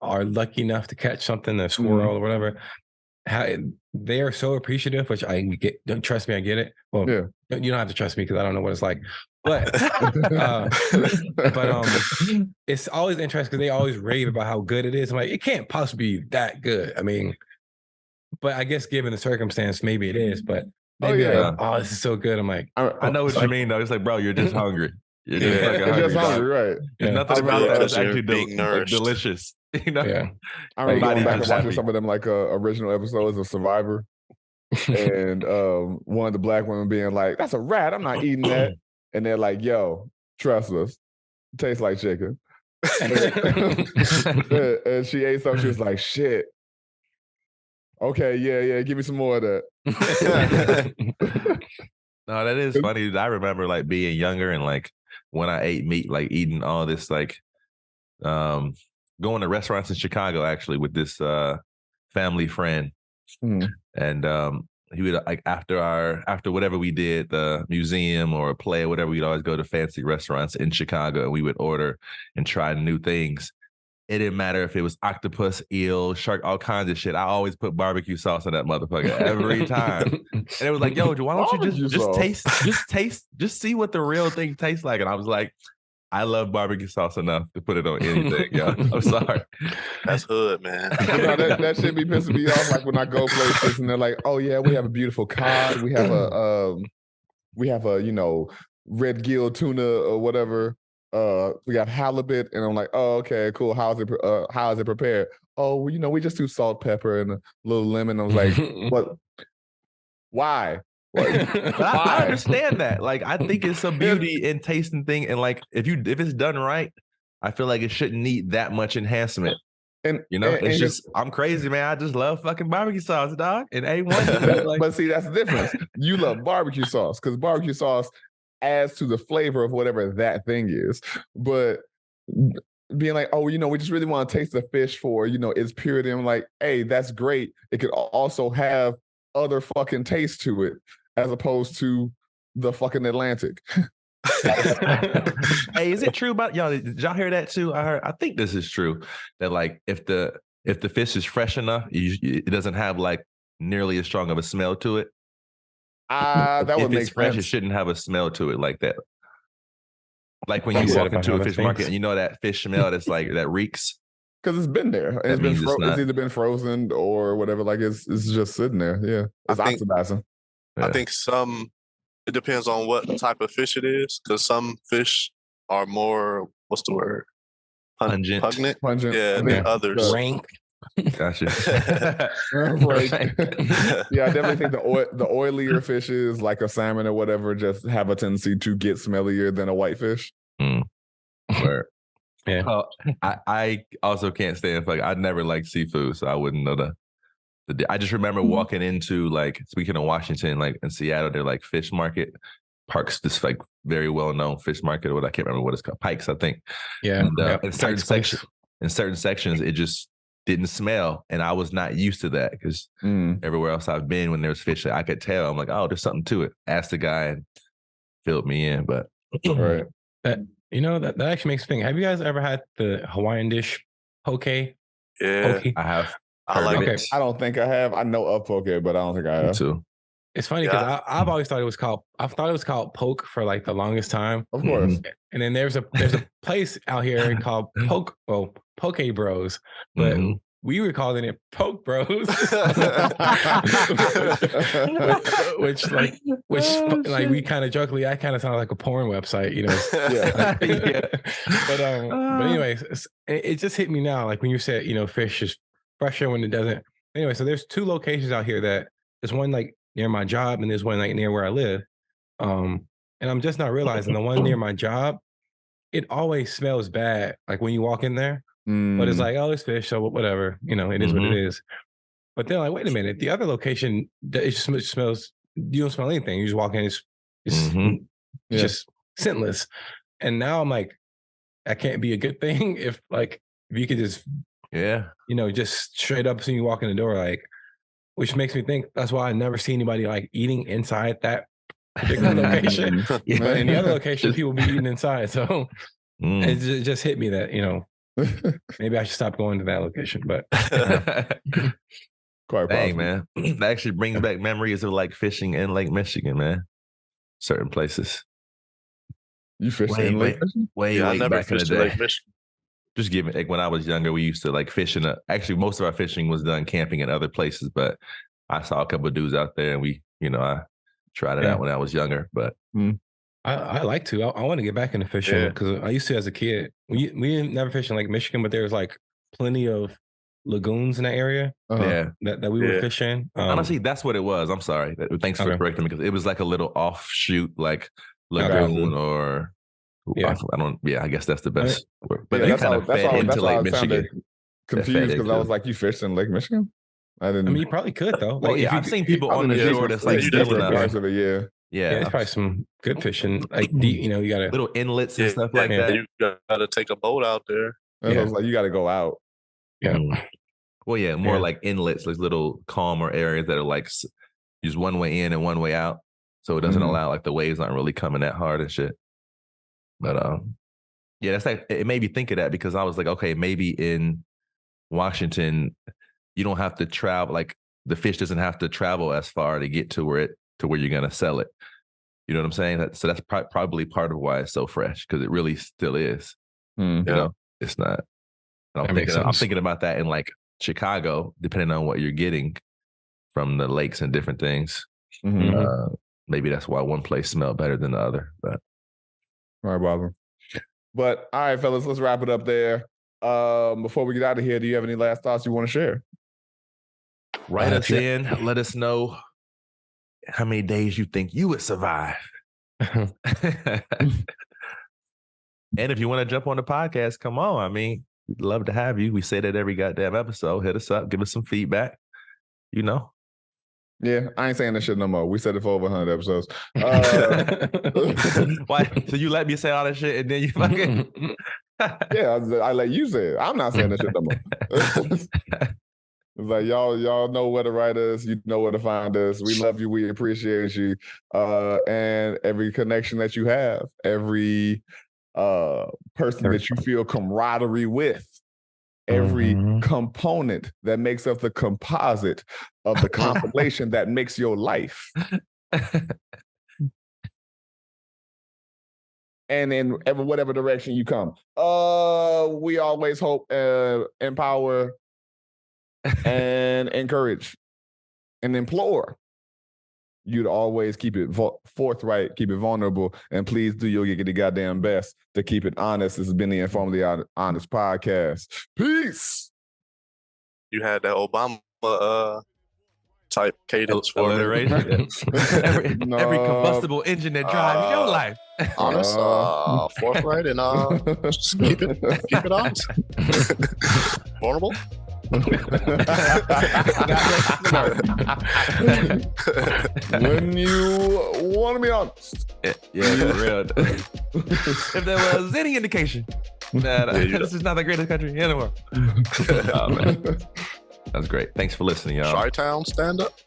are lucky enough to catch something, a squirrel or whatever, how they are so appreciative. Which I get. Don't trust me, I get it. Well, you don't have to trust me because I don't know what it's like. But it's always interesting because they always rave about how good it is. I'm like, it can't possibly be that good. I mean, but I guess given the circumstance, maybe it is. But this is so good. I'm like, I know what you mean though. It's like, bro, you're just hungry. You're just hungry, right? There's nothing about that that's actually delicious. Yeah. I remember going back and watching some of them like original episodes of Survivor, and one of the black women being like, "That's a rat. I'm not eating that." And they're like, "Yo, trust us. It tastes like chicken." And she ate something. She was like, "Shit. Okay, yeah. Give me some more of that." No, that is funny. I remember like being younger and like when I ate meat, like eating all this, like going to restaurants in Chicago actually with this family friend, and he would like after whatever we did, the museum or a play or whatever, we'd always go to fancy restaurants in Chicago and we would order and try new things. It didn't matter if it was octopus, eel, shark, all kinds of shit. I always put barbecue sauce on that motherfucker every time. And it was like, yo, why don't you just see what the real thing tastes like? And I was like, I love barbecue sauce enough to put it on anything. Yo, I'm sorry. That's hood, man. That shit be pissing me off. Like when I go places and they're like, "Oh yeah, we have a beautiful cod. We have a red gill tuna or whatever. We got halibut." And I'm like, "Oh, okay, cool. How is it prepared?" "Oh, well, we just do salt, pepper, and a little lemon." I was like, "What? Why?" I understand that. Like, I think it's a beauty in tasting thing, and like if it's done right, I feel like it shouldn't need that much enhancement. And it's just I'm crazy, man. I just love fucking barbecue sauce, dog. And A1. But see, that's the difference. You love barbecue sauce because barbecue sauce adds to the flavor of whatever that thing is. But being like, "Oh, we just really want to taste the fish for its purity." I'm like, hey, that's great. It could also have other fucking taste to it as opposed to the fucking Atlantic. Hey, is it true about y'all? Did y'all hear that too? I think this is true. That like if the fish is fresh enough, it doesn't have like nearly as strong of a smell to it. That would make sense. If it's fresh, it sense. shouldn't have a smell to it like that. Like when you walk into a fish market and you know that fish smell that's like that reeks. Because it's been there. And it's either been frozen or whatever. Like it's just sitting there. Yeah. It's oxidizing. I think it depends on what type of fish it is. Because some fish are more, what's the word? Pungent. Yeah, than others. Rank. Gotcha. Right. Yeah, I definitely think the oilier fishes, like a salmon or whatever, just have a tendency to get smellier than a whitefish. Word. Yeah. I also can't stand like I never liked seafood, so I wouldn't know I just remember walking into like, speaking of Washington, like in Seattle, they're like fish market parks, this like very well known fish market. What I can't remember what it's called, Pikes, I think. Yeah. And in certain sections, it just didn't smell, and I was not used to that because everywhere else I've been, when there's fish, I could tell. I'm like, oh, there's something to it. Asked the guy and filled me in, but right. That actually makes me think. Have you guys ever had the Hawaiian dish poke? Yeah, I have. I like it. I don't think I have. I know of poke, but I don't think I have. Me too. It's funny because I've always thought it was called. I thought it was called poke for like the longest time. Of course. And then there's a place out here called Poke Bros, but we were calling it Poke Bros, which we kind of jokingly, I kind of sound like a porn website, you know. But anyway, it just hit me now, like when you said, you know, fish is fresher when it doesn't. Anyway, so there's two locations out here that there's one like near my job and there's one like near where I live. And I'm just not realizing the one near my job, it always smells bad. Like when you walk in there, but it's like, oh, it's fish, so whatever, you know, it is what it is. But then like, wait a minute, the other location, it just smells. You don't smell anything. You just walk in, it's just scentless. And now I'm like, that can't be a good thing if you could just, you know, just straight up see you walk in the door, like, which makes me think that's why I never see anybody like eating inside that particular location. But in the other location, people be eating inside. So it just hit me that, you know, maybe I should stop going to that location. But quite dang, man, that actually brings back memories of like fishing in Lake Michigan, man. Certain places. You fished in Lake Michigan? I never fished in Lake Michigan. Just giving, like when I was younger, we used to like fish actually most of our fishing was done camping in other places, but I saw a couple of dudes out there and we, you know, I tried it out when I was younger, but I like to. I want to get back into fishing because I used to as a kid. We never fished in Lake Michigan, but there's like plenty of lagoons in that area that we were fishing. Honestly, that's what it was. I'm sorry. Thanks for correcting me because it was like a little offshoot like lagoon or I guess that's the best word. But they kind of fed into Lake Michigan. Confused because I was like, you fished in Lake Michigan? I didn't. I mean, you probably could though. Like, I've seen people on the shore that's like different parts of it. Yeah, it's probably some good fishing. Like you know, you got little inlets and stuff like that. You got to take a boat out there. I was like, you got to go out. Yeah. Well, more like inlets, like little calmer areas that are like just one way in and one way out, so it doesn't allow like the waves aren't really coming that hard and shit. But that's like it made me think of that because I was like, okay, maybe in Washington, you don't have to travel. Like the fish doesn't have to travel as far to get to where you're gonna sell it. You know what I'm saying? So that's probably part of why it's so fresh because it really still is. You know, it's not. I'm thinking about that in like Chicago, depending on what you're getting from the lakes and different things. Maybe that's why one place smelled better than the other. But all right, Bobby. But all right, fellas, let's wrap it up there. Before we get out of here, do you have any last thoughts you want to share? Write us in. Let us know how many days you think you would survive. And if you want to jump on the podcast, come on. I mean, we'd love to have you. We say that every goddamn episode. Hit us up. Give us some feedback. You know. Yeah, I ain't saying that shit no more. We said it for over 100 episodes. Why? So you let me say all that shit and then you fucking... Yeah, I let you say it. I'm not saying that shit no more. It's like y'all know where to write us. You know where to find us. We love you. We appreciate you. And every connection that you have, every person that you feel camaraderie with, every component that makes up the composite of the compilation that makes your life. And in whatever direction you come. We always hope, empower, and encourage and implore you to always keep it forthright, keep it vulnerable, and please do your goddamn best to keep it honest. This has been the InforMILLy Honest Podcast. Peace. You had that Obama type cadence for alliteration. Every combustible engine that drives your life. Honest, forthright, and just keep it honest. Vulnerable. When you want to be honest. Yeah, for real. If there was any indication that this is not the greatest country in the world. Oh, man. That's great. Thanks for listening, y'all. Chi-Town stand up.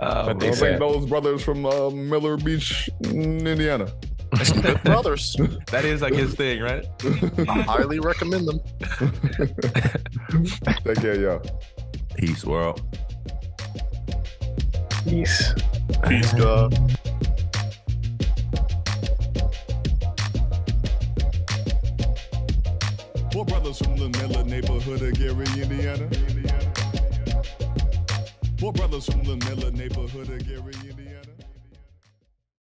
I think those brothers from Miller Beach, Indiana. Good brothers. That is like his thing, right? I highly recommend them. Take care, y'all. Peace, world. Peace. Peace, God. Four brothers from the Miller neighborhood of Gary, Indiana. Four brothers from the Miller neighborhood of Gary, Indiana.